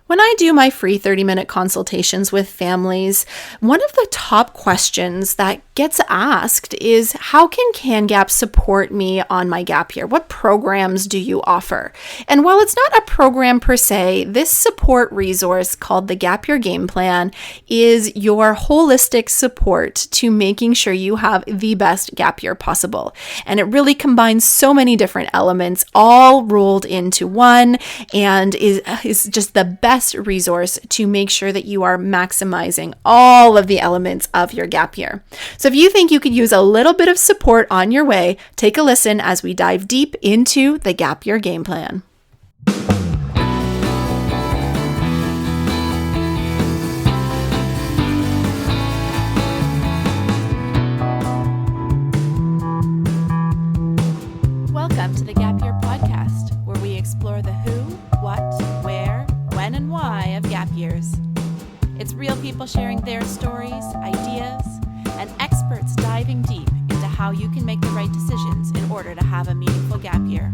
When I do my free 30-minute consultations with families, one of the top questions that gets asked is, how can CanGap support me on my gap year? What programs do you offer? And while it's not a program per se, this support resource called the Gap Year Gameplan is your holistic support to making sure you have the best gap year possible. And it really combines so many different elements all rolled into one and is just the best resource to make sure that you are maximizing all of the elements of your gap year. So if you think you could use a little bit of support on your way, take a listen as we dive deep into the Gap Year Game Plan. Welcome to the Gap Year Podcast, where we explore the who, what, where, when, and why of gap years. It's real people sharing their stories, ideas, and experts diving deep into how you can make the right decisions in order to have a meaningful gap year.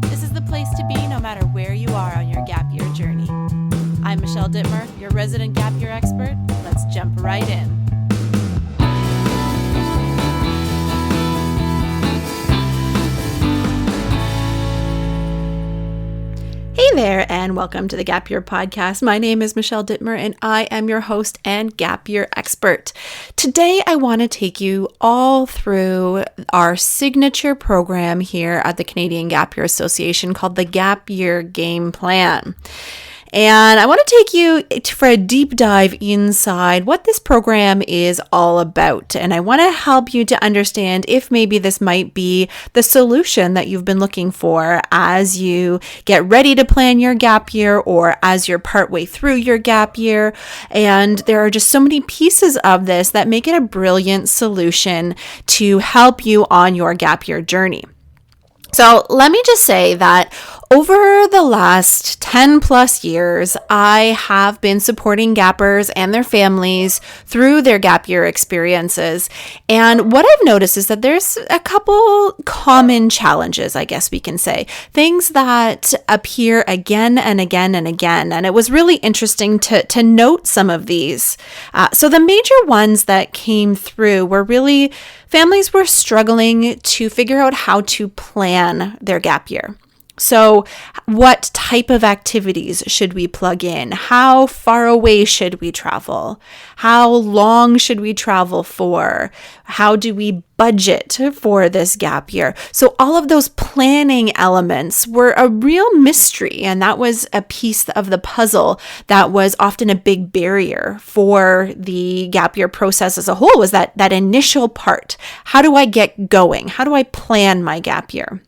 This is the place to be no matter where you are on your gap year journey. I'm Michelle Dittmer, your resident gap year expert. Let's jump right in. Hey there, and welcome to the Gap Year Podcast. My name is Michelle Dittmer, and I am your host and Gap Year expert. Today, I want to take you all through our signature program here at the Canadian Gap Year Association called the Gap Year Game Plan. And I want to take you for a deep dive inside what this program is all about. And I want to help you to understand if maybe this might be the solution that you've been looking for as you get ready to plan your gap year or as you're partway through your gap year. And there are just so many pieces of this that make it a brilliant solution to help you on your gap year journey. So let me just say that over the last 10 plus years, I have been supporting gappers and their families through their gap year experiences. And what I've noticed is that there's a couple common challenges, I guess we can say, things that appear again and again and again. And it was really interesting to note some of these. So the major ones that came through were really families were struggling to figure out how to plan their gap year. So what type of activities should we plug in? How far away should we travel? How long should we travel for? How do we budget for this gap year? So all of those planning elements were a real mystery, and that was a piece of the puzzle that was often a big barrier for the gap year process as a whole, was that initial part. How do I get going? How do I plan my gap year?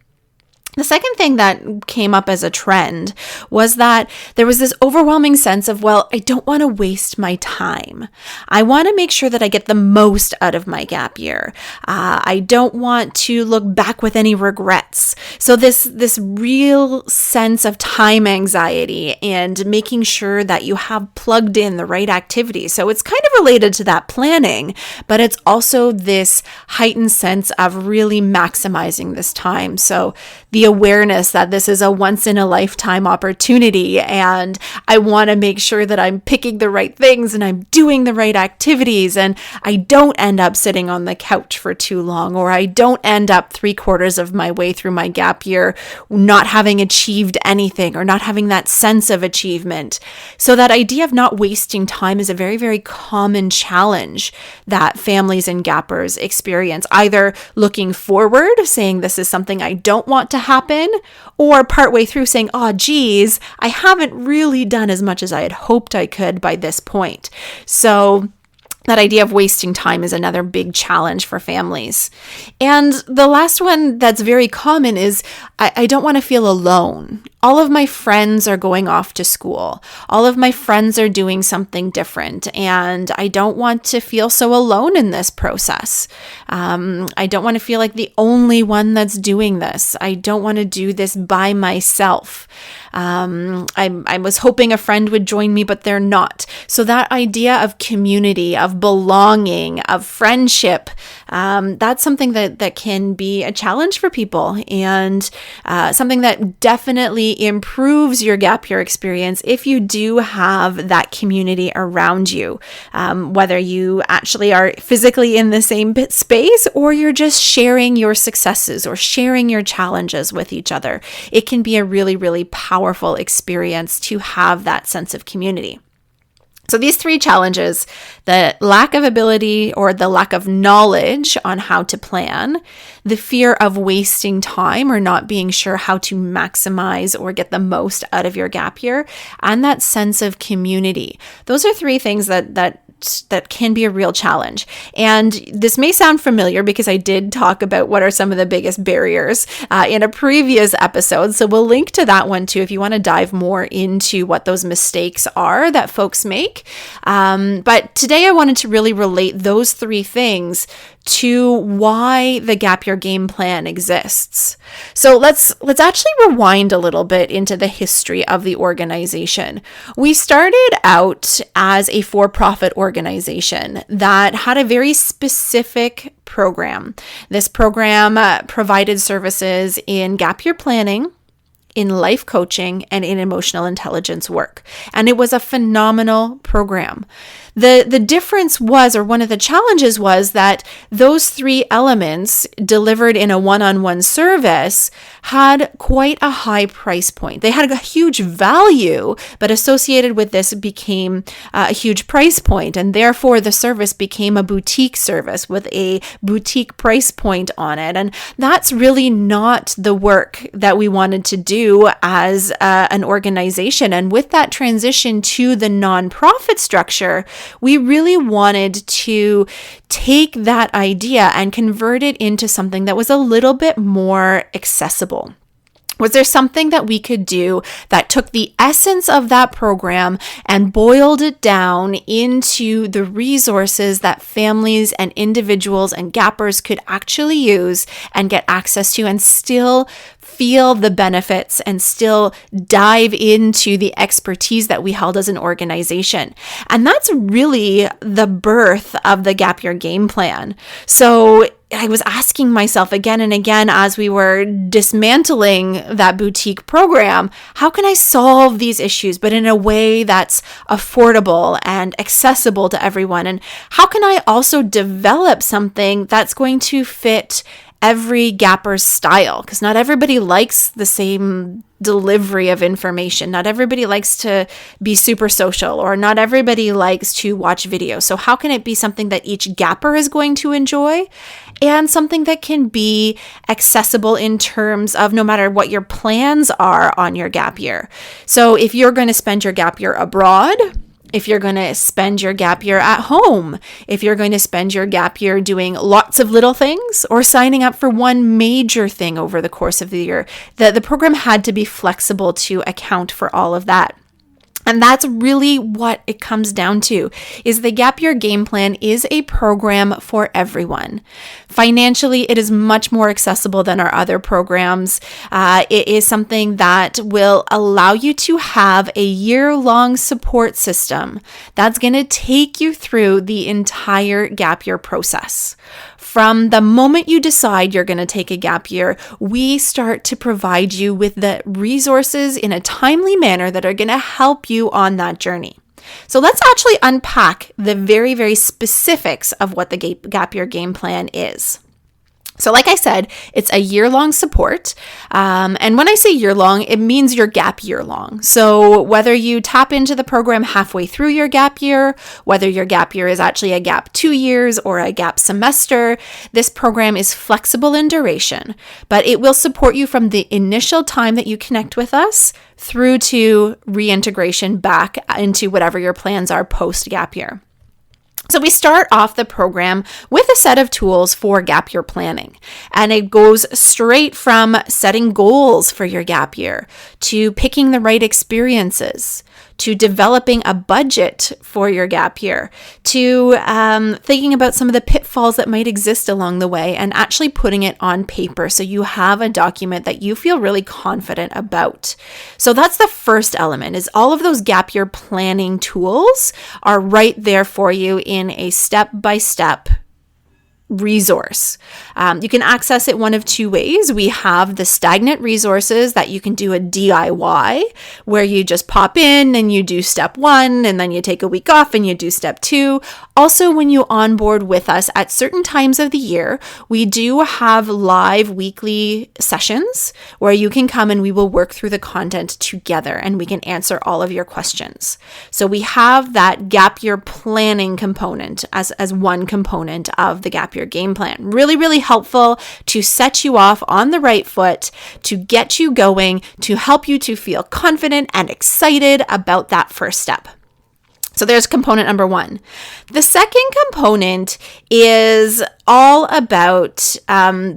The second thing that came up as a trend was that there was this overwhelming sense of, well, I don't want to waste my time. I want to make sure that I get the most out of my gap year. I don't want to look back with any regrets. So this real sense of time anxiety and making sure that you have plugged in the right activities. So it's kind of related to that planning, but it's also this heightened sense of really maximizing this time. So the awareness that this is a once in a lifetime opportunity, and I want to make sure that I'm picking the right things and I'm doing the right activities, and I don't end up sitting on the couch for too long, or I don't end up 3/4 of my way through my gap year not having achieved anything or not having that sense of achievement. So that idea of not wasting time is a very, very common challenge that families and gappers experience, either looking forward, saying this is something I don't want to happen, or partway through saying, oh, geez, I haven't really done as much as I had hoped I could by this point. So that idea of wasting time is another big challenge for families. And the last one that's very common is I don't want to feel alone. All of my friends are going off to school. All of my friends are doing something different. And I don't want to feel so alone in this process. I don't want to feel like the only one that's doing this. I don't want to do this by myself. I was hoping a friend would join me, but they're not. So that idea of community, of belonging, of friendship, that's something that can be a challenge for people, and something that definitely really improves your gap year experience if you do have that community around you, whether you actually are physically in the same space or you're just sharing your successes or sharing your challenges with each other. It can be a really, really powerful experience to have that sense of community. So these 3 challenges, the lack of ability or the lack of knowledge on how to plan, the fear of wasting time or not being sure how to maximize or get the most out of your gap year, and that sense of community. Those are 3 things that can be a real challenge. And this may sound familiar because I did talk about what are some of the biggest barriers in a previous episode. So we'll link to that one too if you want to dive more into what those mistakes are that folks make. But today I wanted to really relate those 3 things to why the Gap Year Game Plan exists. So let's actually rewind a little bit into the history of the organization. We started out as a for-profit organization that had a very specific program. This program provided services in gap year planning, in life coaching, and in emotional intelligence work. And it was a phenomenal program. The difference was, or one of the challenges was, that those 3 elements delivered in a one-on-one service had quite a high price point. They had a huge value, but associated with this became a huge price point, and therefore the service became a boutique service with a boutique price point on it. And that's really not the work that we wanted to do as an organization. And with that transition to the nonprofit structure, we really wanted to take that idea and convert it into something that was a little bit more accessible. Was there something that we could do that took the essence of that program and boiled it down into the resources that families and individuals and gappers could actually use and get access to and still feel the benefits and still dive into the expertise that we held as an organization? And that's really the birth of the Gap Year Game Plan. So I was asking myself again and again as we were dismantling that boutique program, how can I solve these issues, but in a way that's affordable and accessible to everyone? And how can I also develop something that's going to fit every gapper's style? Because not everybody likes the same delivery of information. Not everybody likes to be super social, or not everybody likes to watch videos. So how can it be something that each gapper is going to enjoy, and something that can be accessible in terms of no matter what your plans are on your gap year? So if you're going to spend your gap year abroad, if you're going to spend your gap year at home, if you're going to spend your gap year doing lots of little things or signing up for one major thing over the course of the year, the program had to be flexible to account for all of that. And that's really what it comes down to, is the Gap Year Game Plan is a program for everyone. Financially, it is much more accessible than our other programs. It is something that will allow you to have a year-long support system that's going to take you through the entire gap year process. From the moment you decide you're going to take a gap year, we start to provide you with the resources in a timely manner that are going to help you on that journey. So let's actually unpack the very, very specifics of what the Gap Year Game Plan is. So like I said, it's a year-long support. And when I say year-long, it means your gap year long. So whether you tap into the program halfway through your gap year, whether your gap year is actually a gap 2 years or a gap semester, this program is flexible in duration, but it will support you from the initial time that you connect with us through to reintegration back into whatever your plans are post-gap year. So we start off the program with a set of tools for gap year planning, and it goes straight from setting goals for your gap year to picking the right experiences, to developing a budget for your gap year, to thinking about some of the pitfalls that might exist along the way and actually putting it on paper so you have a document that you feel really confident about. So that's the first element, is all of those gap year planning tools are right there for you in a step-by-step resource. You can access it one of two ways. We have the stagnant resources that you can do a DIY, where you just pop in and you do step 1 and then you take a week off and you do step 2. Also, when you onboard with us at certain times of the year, we do have live weekly sessions where you can come and we will work through the content together and we can answer all of your questions. So we have that gap year planning component as one component of the Gap Year Game Plan. Really, really helpful to set you off on the right foot, to get you going, to help you to feel confident and excited about that first step. So there's component number 1. The second component is all about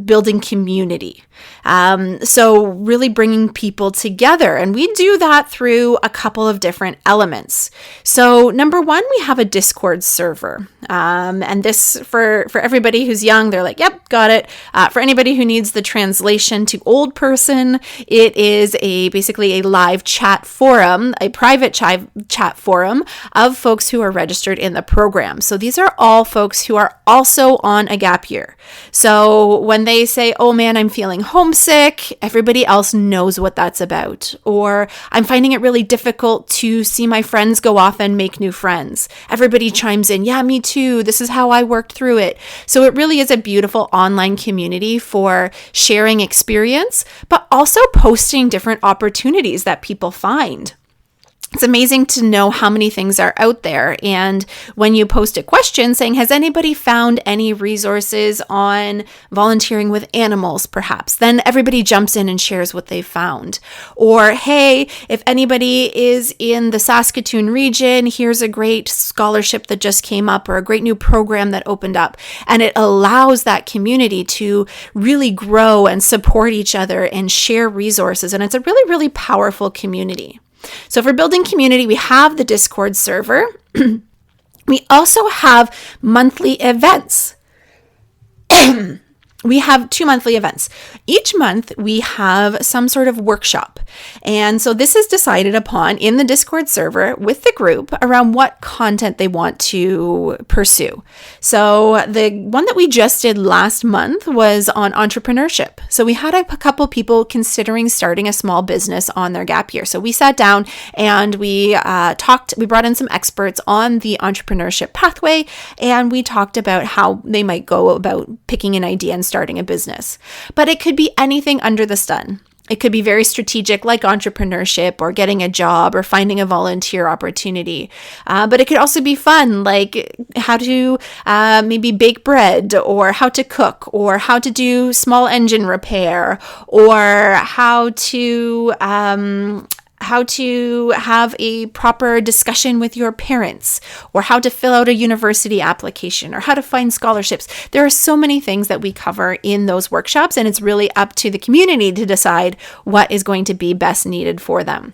building community. So really bringing people together. And we do that through a couple of different elements. So number 1, we have a Discord server. And this, for everybody who's young, they're like, yep, got it. For anybody who needs the translation to old person, it is basically a live chat forum, a private chat forum of folks who are registered in the program. So these are all folks who are also on a gap year. So when they say, oh man, I'm feeling homesick, everybody else knows what that's about. Or I'm finding it really difficult to see my friends go off and make new friends. Everybody chimes in, yeah, me too. This is how I worked through it. So it really is a beautiful online community for sharing experience, but also posting different opportunities that people find. It's amazing to know how many things are out there. And when you post a question saying, has anybody found any resources on volunteering with animals, perhaps, then everybody jumps in and shares what they found. Or, hey, if anybody is in the Saskatoon region, here's a great scholarship that just came up or a great new program that opened up. And it allows that community to really grow and support each other and share resources. And it's a really, really powerful community. So for building community, we have the Discord server. We also have monthly events. We have 2 monthly events. Each month, we have some sort of workshop. And so this is decided upon in the Discord server with the group around what content they want to pursue. So the one that we just did last month was on entrepreneurship. So we had a couple people considering starting a small business on their gap year. So we sat down and we brought in some experts on the entrepreneurship pathway, and we talked about how they might go about picking an idea and starting a business. But it could be anything under the sun. It could be very strategic, like entrepreneurship or getting a job or finding a volunteer opportunity. But it could also be fun, like how to maybe bake bread, or how to cook, or how to do small engine repair, or how to have a proper discussion with your parents, or how to fill out a university application, or how to find scholarships. There are so many things that we cover in those workshops, and it's really up to the community to decide what is going to be best needed for them.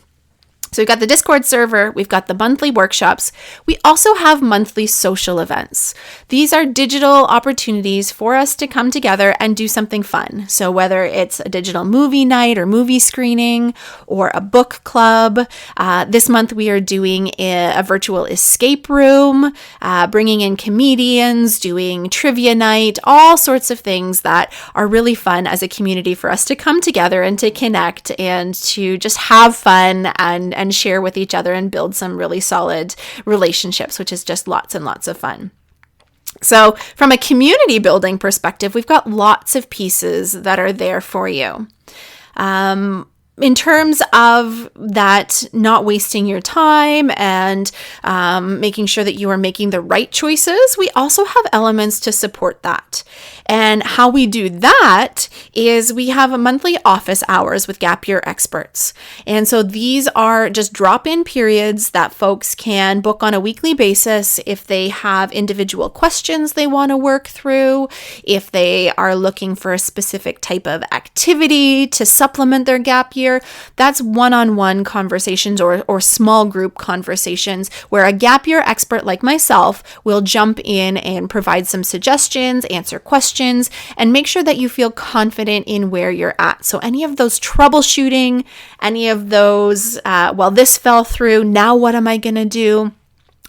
So we've got the Discord server, we've got the monthly workshops. We also have monthly social events. These are digital opportunities for us to come together and do something fun. So whether it's a digital movie night or movie screening or a book club, this month we are doing a virtual escape room, bringing in comedians, doing trivia night, all sorts of things that are really fun as a community for us to come together and to connect and to just have fun and share with each other and build some really solid relationships, which is just lots and lots of fun. So from a community building perspective, we've got lots of pieces that are there for you. In terms of that, not wasting your time and making sure that you are making the right choices, we also have elements to support that. And how we do that is we have a monthly office hours with Gap Year experts. And so these are just drop-in periods that folks can book on a weekly basis if they have individual questions they want to work through, if they are looking for a specific type of activity to supplement their gap year. That's one-on-one conversations or small group conversations where a gap year expert like myself will jump in and provide some suggestions, answer questions, and make sure that you feel confident in where you're at. So any of those troubleshooting, any of those, this fell through, now what am I going to do?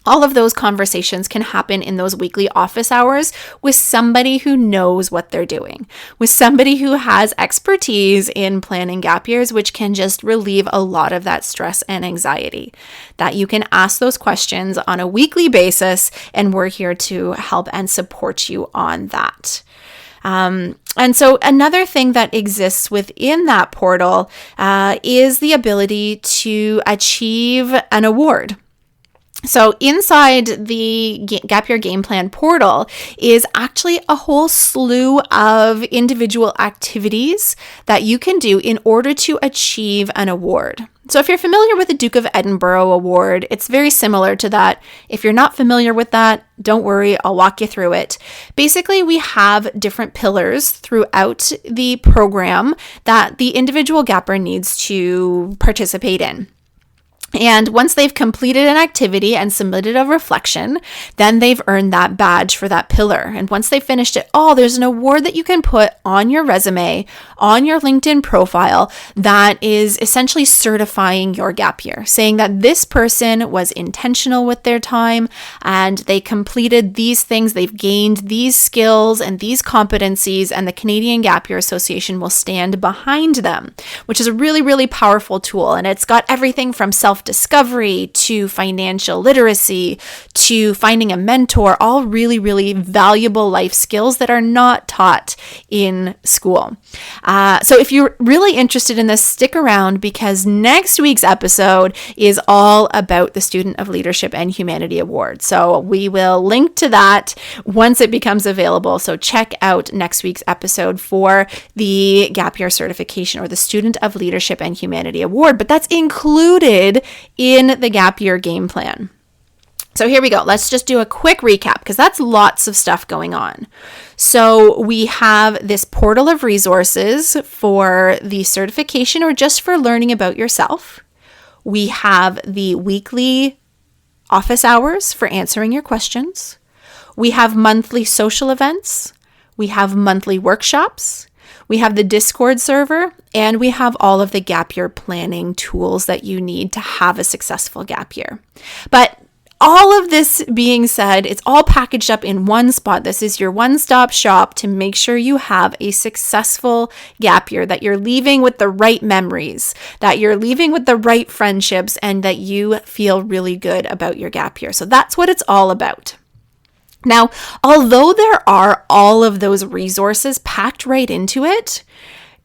All of those conversations can happen in those weekly office hours with somebody who knows what they're doing, with somebody who has expertise in planning gap years, which can just relieve a lot of that stress and anxiety. That you can ask those questions on a weekly basis, and we're here to help and support you on that. And so another thing that exists within that portal is the ability to achieve an award. So inside the Gap Year Gameplan portal is actually a whole slew of individual activities that you can do in order to achieve an award. So if you're familiar with the Duke of Edinburgh Award, it's very similar to that. If you're not familiar with that, don't worry, I'll walk you through it. Basically, we have different pillars throughout the program that the individual gapper needs to participate in. And once they've completed an activity and submitted a reflection, then they've earned that badge for that pillar. And once they finished it, there's an award that you can put on your resume, on your LinkedIn profile that is essentially certifying your gap year, saying that this person was intentional with their time and they completed these things, they've gained these skills and these competencies, and the Canadian Gap Year Association will stand behind them, which is a really, really powerful tool. And it's got everything from self-discovery to financial literacy to finding a mentor, all really, really valuable life skills that are not taught in school. So if you're really interested in this, stick around, because next week's episode is all about the Student of Leadership and Humanity Award. So we will link to that once it becomes available. So check out next week's episode for the Gap Year certification or the Student of Leadership and Humanity Award, but that's included in the Gap Year Game Plan. So here we go. Let's just do a quick recap, because that's lots of stuff going on. So we have this portal of resources for the certification or just for learning about yourself. We have the weekly office hours for answering your questions. We have monthly social events. We have monthly workshops. We have the Discord server, and we have all of the gap year planning tools that you need to have a successful gap year. But all of this being said, it's all packaged up in one spot. This is your one-stop shop to make sure you have a successful gap year, that you're leaving with the right memories, that you're leaving with the right friendships, and that you feel really good about your gap year. So that's what it's all about. Now, although there are all of those resources packed right into it,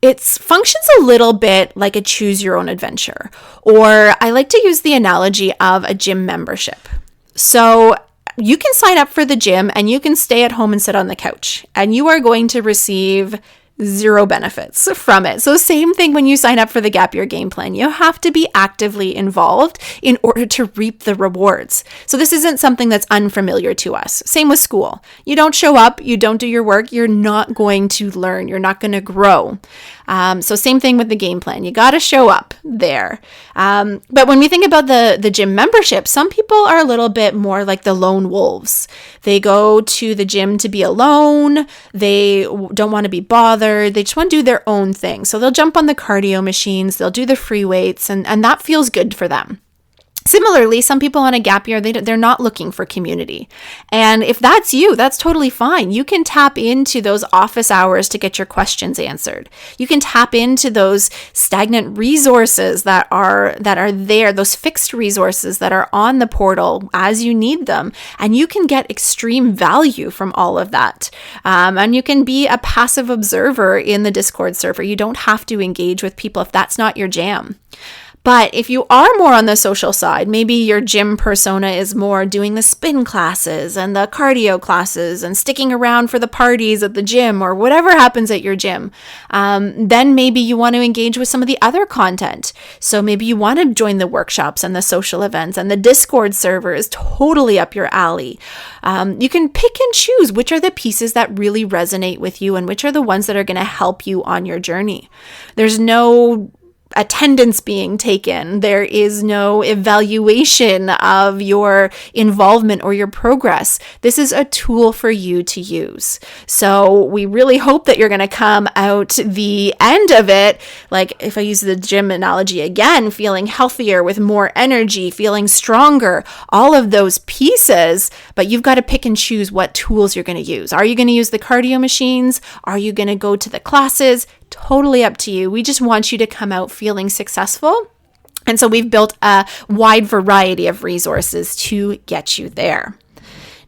it functions a little bit like a choose your own adventure, or I like to use the analogy of a gym membership. So you can sign up for the gym and you can stay at home and sit on the couch, and you are going to receive zero benefits from it. So same thing when you sign up for the Gap Year Game Plan. You have to be actively involved in order to reap the rewards. So this isn't something that's unfamiliar to us. Same with school. You don't show up, you don't do your work, you're not going to learn, you're not going to grow. So same thing with the game plan. You got to show up there. But when we think about the gym membership, some people are a little bit more like the lone wolves. They go to the gym to be alone. They don't want to be bothered. They just want to do their own thing. So they'll jump on the cardio machines. They'll do the free weights, and that feels good for them. Similarly, some people on a gap year, they're not looking for community. And if that's you, that's totally fine. You can tap into those office hours to get your questions answered. You can tap into those stagnant resources that are there, those fixed resources that are on the portal as you need them. And you can get extreme value from all of that. And you can be a passive observer in the Discord server. You don't have to engage with people if that's not your jam. But if you are more on the social side, maybe your gym persona is more doing the spin classes and the cardio classes and sticking around for the parties at the gym or whatever happens at your gym, then maybe you want to engage with some of the other content. So maybe you want to join the workshops and the social events, and the Discord server is totally up your alley. You can pick and choose which are the pieces that really resonate with you and which are the ones that are going to help you on your journey. There's no attendance being taken. There is no evaluation of your involvement or your progress. This is a tool for you to use. So we really hope that you're going to come out the end of it, like if I use the gym analogy again, feeling healthier with more energy, feeling stronger, all of those pieces, but you've got to pick and choose what tools you're going to use. Are you going to use the cardio machines? Are you going to go to the classes? Totally up to you. We just want you to come out feeling successful. And so we've built a wide variety of resources to get you there.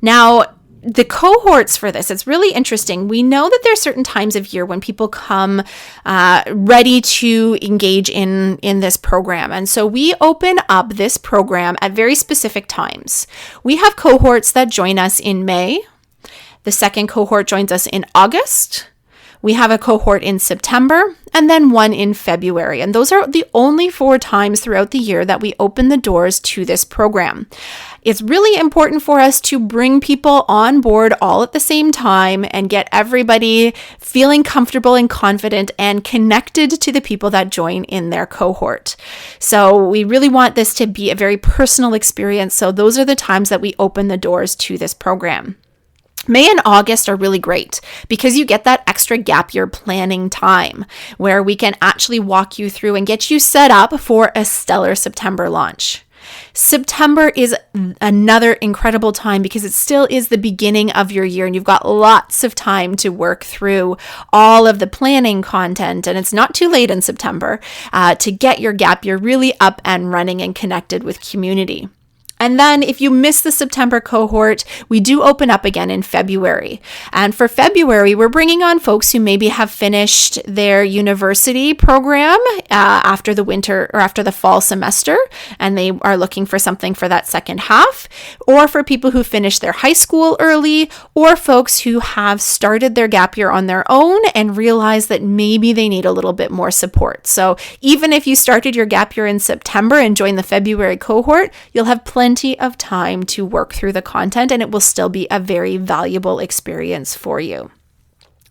Now, the cohorts for this, it's really interesting. We know that there's certain times of year when people come ready to engage in this program. And so we open up this program at very specific times. We have cohorts that join us in May. The second cohort joins us in August. We have a cohort in September and then one in February. And those are the only 4 times throughout the year that we open the doors to this program. It's really important for us to bring people on board all at the same time and get everybody feeling comfortable and confident and connected to the people that join in their cohort. So we really want this to be a very personal experience. So those are the times that we open the doors to this program. May and August are really great because you get that extra gap year planning time where we can actually walk you through and get you set up for a stellar September launch. September is another incredible time because it still is the beginning of your year and you've got lots of time to work through all of the planning content, and it's not too late in September to get your gap year really up and running and connected with community. And then if you miss the September cohort, we do open up again in February. And for February, we're bringing on folks who maybe have finished their university program after the winter or after the fall semester, and they are looking for something for that second half, or for people who finished their high school early, or folks who have started their gap year on their own and realize that maybe they need a little bit more support. So even if you started your gap year in September and joined the February cohort, you'll have plenty of time to work through the content and it will still be a very valuable experience for you.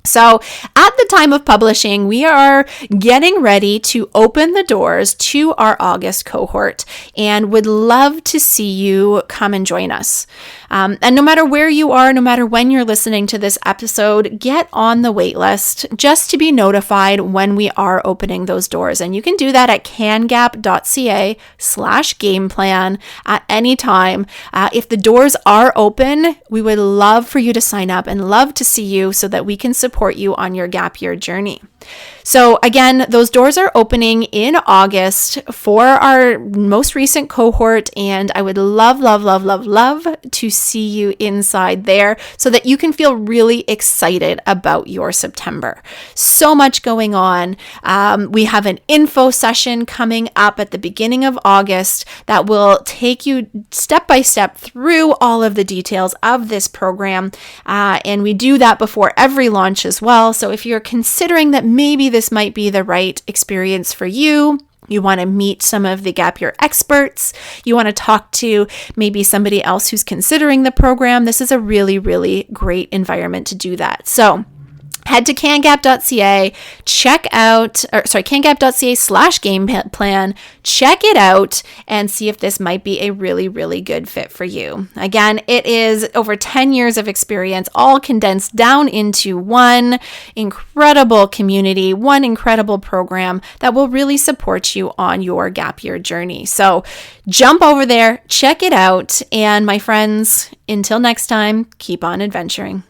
So at the time of publishing, we are getting ready to open the doors to our August cohort and would love to see you come and join us. And no matter where you are, no matter when you're listening to this episode, get on the wait list just to be notified when we are opening those doors. And you can do that at cangap.ca/gameplan at any time. If the doors are open, we would love for you to sign up and love to see you so that we can support you on your gap year journey. So again, those doors are opening in August for our most recent cohort, and I would love to see you inside there so that you can feel really excited about your September. So much going on. We have an info session coming up at the beginning of August that will take you step by step through all of the details of this program, and we do that before every launch as well. So if you're considering that maybe this might be the right experience for you, you want to meet some of the Gap Year experts, you want to talk to maybe somebody else who's considering the program, this is a really, really great environment to do that. So head to cangap.ca, cangap.ca/gameplan, check it out and see if this might be a really, really good fit for you. Again, it is over 10 years of experience, all condensed down into one incredible community, one incredible program that will really support you on your gap year journey. So jump over there, check it out, and my friends, until next time, keep on adventuring.